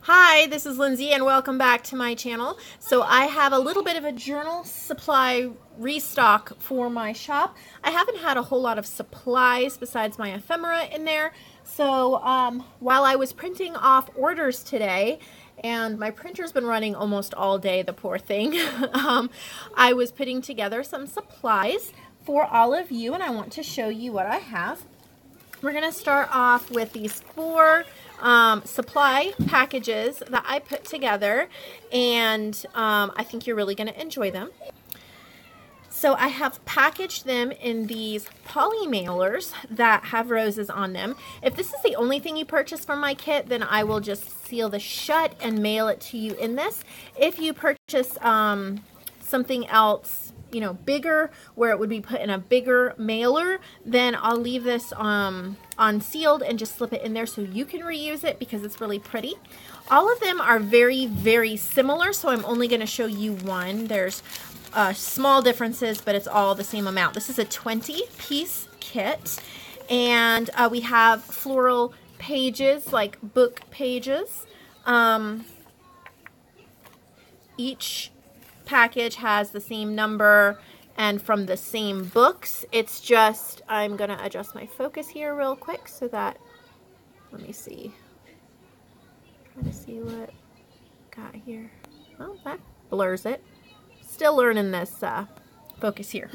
Hi, this is Lindsay and welcome back to my channel. So I have a little bit of a journal supply restock for my shop. I haven't had a whole lot of supplies besides my ephemera in there. So while I was printing off orders today, and my printer's been running almost all day, the poor thing, I was putting together some supplies for all of you, and I want to show you what I have. We're going to start off with these four supply packages that I put together, and I think you're really going to enjoy them. So I have packaged them in these poly mailers that have roses on them. If this is the only thing you purchase from my kit, then I will just seal this shut and mail it to you in this. If you purchase something else, you know, bigger, where it would be put in a bigger mailer, then I'll leave this unsealed and just slip it in there so you can reuse it because it's really pretty. All of them are very, very similar, so I'm only going to show you one. There's small differences, but it's all the same amount. This is a 20-piece kit, and we have floral pages, like book pages. Each package has the same number and from the same books. It's just, I'm going to adjust my focus here real quick so that, let me see. Try to see what got here. Oh, that blurs it. Still learning this focus here.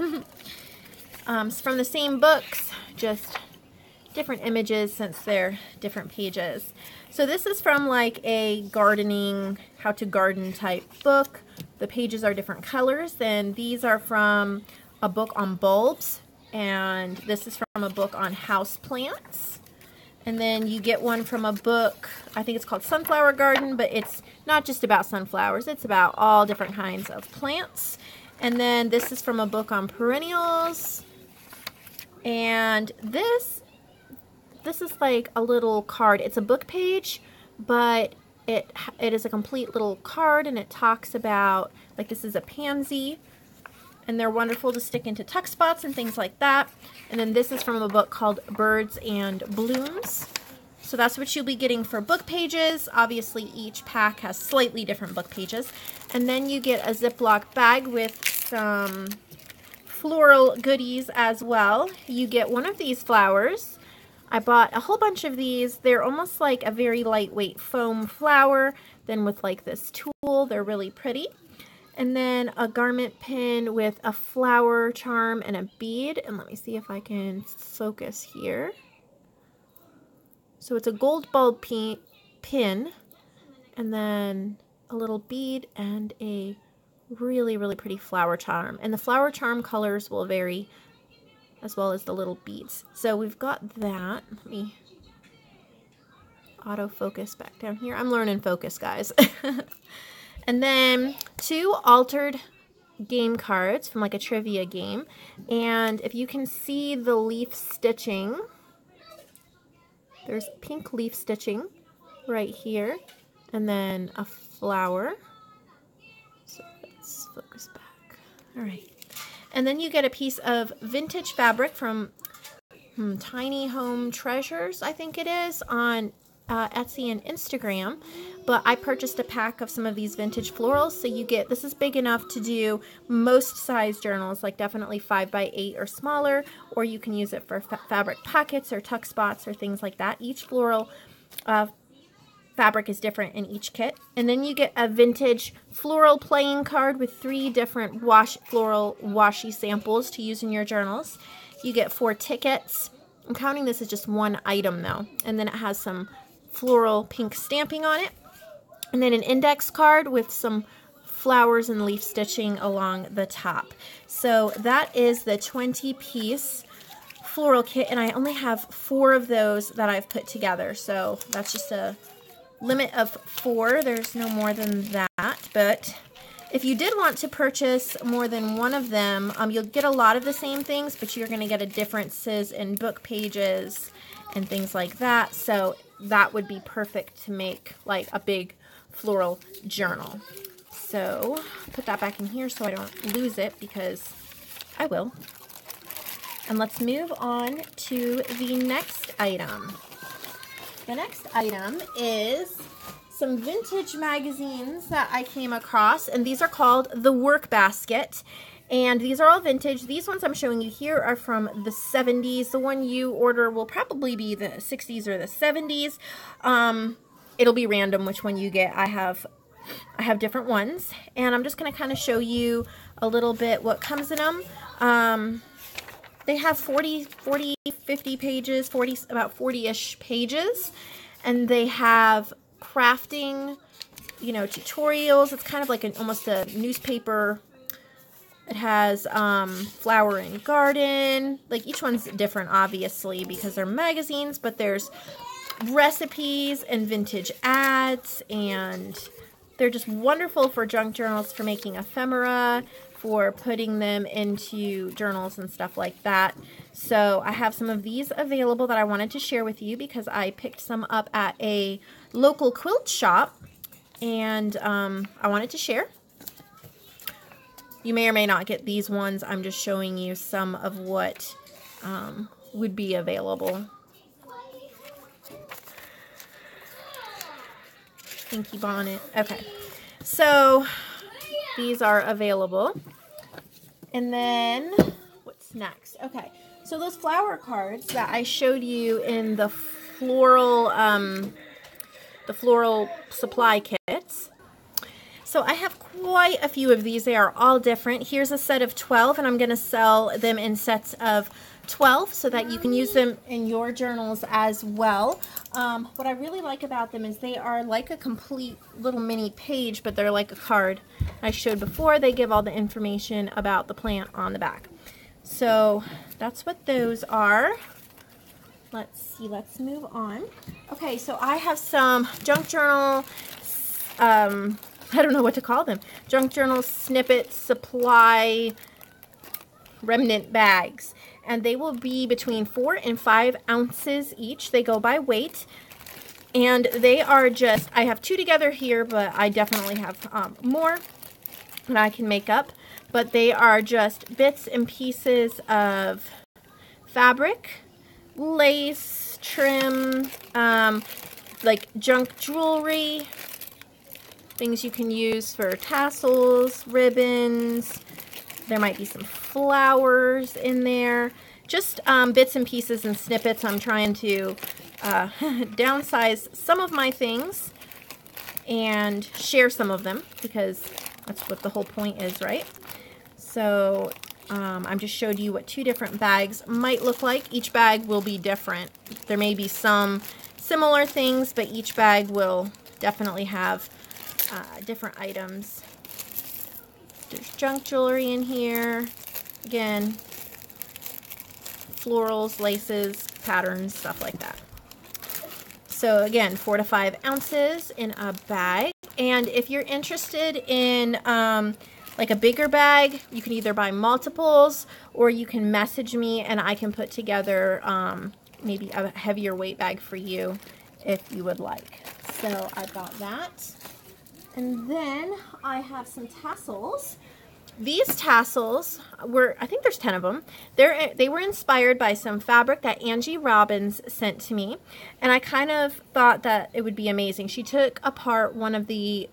It's from the same books, just different images since they're different pages. So this is from like a gardening, how to garden type book. The pages are different colors. Then these are from a book on bulbs, and this is from a book on house plants. And then you get one from a book, I think it's called Sunflower Garden, but it's not just about sunflowers, it's about all different kinds of plants. And then this is from a book on perennials. And this is like a little card. It's a book page, but it is a complete little card, and it talks about, like, this is a pansy, and they're wonderful to stick into tuck spots and things like that. And then this is from a book called Birds and Blooms. So that's what you'll be getting for book pages. Obviously, each pack has slightly different book pages. And then you get a Ziploc bag with some floral goodies as well. You get one of these flowers. I bought a whole bunch of these. They're almost like a very lightweight foam flower. Then with like this tulle, they're really pretty. And then a garment pin with a flower charm and a bead. And let me see if I can focus here. So it's a gold bulb pin, and then a little bead and a really, really pretty flower charm. And the flower charm colors will vary as well as the little beads. So we've got that. Let me autofocus back down here. I'm learning focus, guys. And then two altered game cards from like a trivia game. And if you can see the leaf stitching, there's pink leaf stitching right here. And then a flower. So let's focus back. All right. And then you get a piece of vintage fabric from Tiny Home Treasures, I think it is, on Etsy and Instagram. But I purchased a pack of some of these vintage florals, so you get, this is big enough to do most size journals, like definitely 5x8 or smaller, or you can use it for fabric pockets or tuck spots or things like that. Each floral fabric is different in each kit. And then you get a vintage floral playing card with 3 different floral washi samples to use in your journals. You get 4 tickets. I'm counting this as just one item though. And then it has some floral pink stamping on it. And then an index card with some flowers and leaf stitching along the top. So that is the 20-piece floral kit, and I only have 4 of those that I've put together. So that's just a limit of 4. There's no more than that. But if you did want to purchase more than one of them, you'll get a lot of the same things, but you're going to get a differences in book pages and things like that. So that would be perfect to make like a big floral journal. So put that back in here so I don't lose it, because I will. And let's move on to the next item. The next item is some vintage magazines that I came across, and these are called The Work Basket. And these are all vintage. These ones I'm showing you here are from the 70s. The one you order will probably be the 60s or the 70s. It'll be random which one you get. I have different ones, and I'm just going to kind of show you a little bit what comes in them. They have 50 pages, about 40-ish pages, and they have crafting, you know, tutorials. It's kind of like almost a newspaper. It has flower and garden. Like, each one's different, obviously, because they're magazines, but there's recipes and vintage ads, and they're just wonderful for junk journals, for making ephemera, for putting them into journals and stuff like that. So I have some of these available that I wanted to share with you because I picked some up at a local quilt shop, and I wanted to share. You may or may not get these ones. I'm just showing you some of what would be available. Pinky bonnet. Okay, so these are available. And then what's next? Okay, so those flower cards that I showed you in the floral supply kits. So I have quite a few of these. They are all different. Here's a set of 12, and I'm going to sell them in sets of 12 so that you can use them in your journals as well. What I really like about them is they are like a complete little mini page, but they're like a card. I showed before, they give all the information about the plant on the back. So that's what those are. Let's see, let's move on. Okay, so I have some junk journal, I don't know what to call them. Junk journal snippet supply remnant bags. And they will be between 4 and 5 ounces each. They go by weight. And they are just, I have 2 together here, but I definitely have more that I can make up. But they are just bits and pieces of fabric, lace, trim, like junk jewelry, things you can use for tassels, ribbons. There might be some flowers in there. Just bits and pieces and snippets. I'm trying to downsize some of my things and share some of them because that's what the whole point is, right? So I just showed you what 2 different bags might look like. Each bag will be different. There may be some similar things, but each bag will definitely have different items. There's junk jewelry in here. Again, florals, laces, patterns, stuff like that. So again, 4 to 5 ounces in a bag. And if you're interested in like a bigger bag, you can either buy multiples or you can message me and I can put together maybe a heavier weight bag for you if you would like. So I've got that. And then I have some tassels. These tassels were, I think there's 10 of them. They were inspired by some fabric that Angie Robbins sent to me. And I kind of thought that it would be amazing. She took apart one of the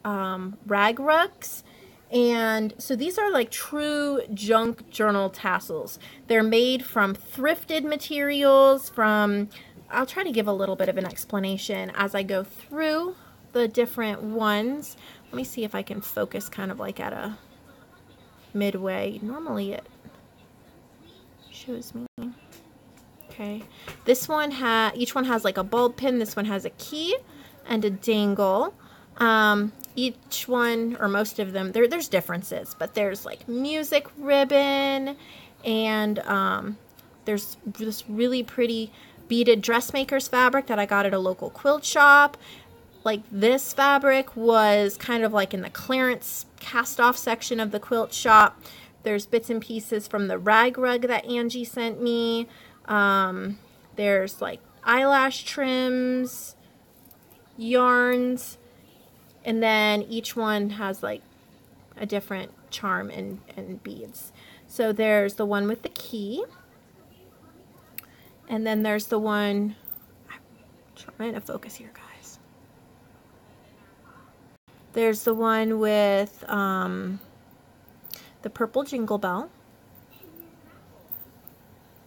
rag rugs. And so these are like true junk journal tassels. They're made from thrifted materials, I'll try to give a little bit of an explanation as I go through the different ones. Let me see if I can focus kind of like at a midway. Normally it shows me. Okay, this one each one has like a bulb pin. This one has a key and a dangle. Each one, or most of them, there's differences, but there's like music ribbon, and there's this really pretty beaded dressmaker's fabric that I got at a local quilt shop. Like, this fabric was kind of like in the clearance cast-off section of the quilt shop. There's bits and pieces from the rag rug that Angie sent me. There's like eyelash trims, yarns, and then each one has like a different charm and beads. So there's the one with the key, and then there's the one, I'm trying to focus here, guys. There's the one with the purple jingle bell.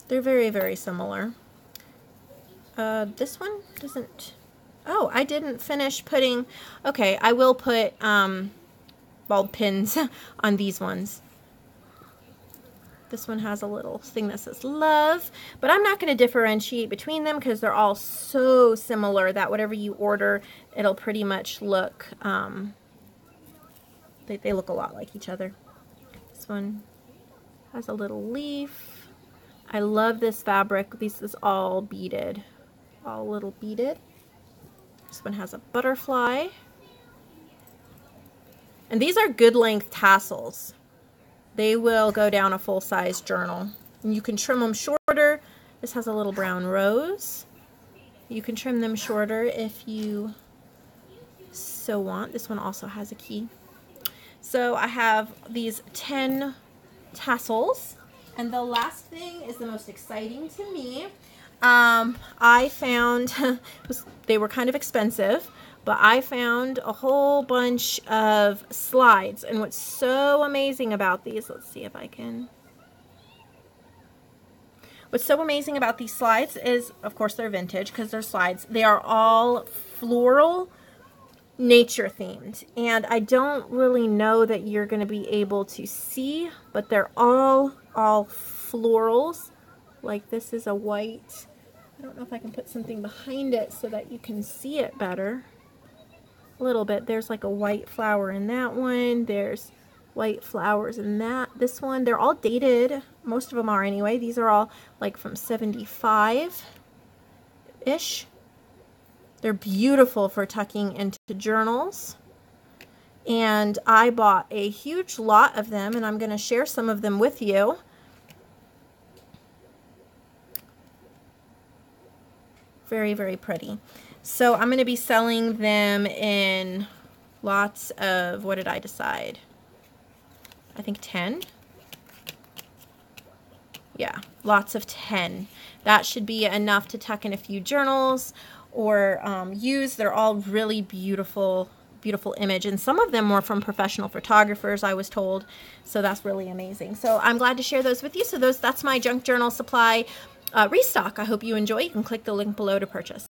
They're very, very similar. This one doesn't... Oh, I didn't finish putting... Okay, I will put bulb pins on these ones. This one has a little thing that says love, but I'm not going to differentiate between them because they're all so similar that whatever you order, it'll pretty much look, they look a lot like each other. This one has a little leaf. I love this fabric. This is all beaded, all little beaded. This one has a butterfly. And these are good length tassels. They will go down a full-size journal. And you can trim them shorter. This has a little brown rose. You can trim them shorter if you so want. This one also has a key. So I have these 10 tassels. And the last thing is the most exciting to me. I found, they were kind of expensive, but I found a whole bunch of slides. And what's so amazing about these, let's see if I can. What's so amazing about these slides is, of course, they're vintage because they're slides. They are all floral, nature themed. And I don't really know that you're going to be able to see, but they're all florals. Like this is a white. I don't know if I can put something behind it so that you can see it better. A little bit. There's like a white flower in that one. There's white flowers in this one. They're all dated. Most of them are anyway. These are all like from 75-ish. They're beautiful for tucking into journals. And I bought a huge lot of them, and I'm going to share some of them with you. Very, very pretty. So I'm going to be selling them in lots of, what did I decide? I think 10. Yeah, lots of 10. That should be enough to tuck in a few journals or use. They're all really beautiful, beautiful image. And some of them were from professional photographers, I was told. So that's really amazing. So I'm glad to share those with you. So that's my junk journal supply restock. I hope you enjoy. You can click the link below to purchase.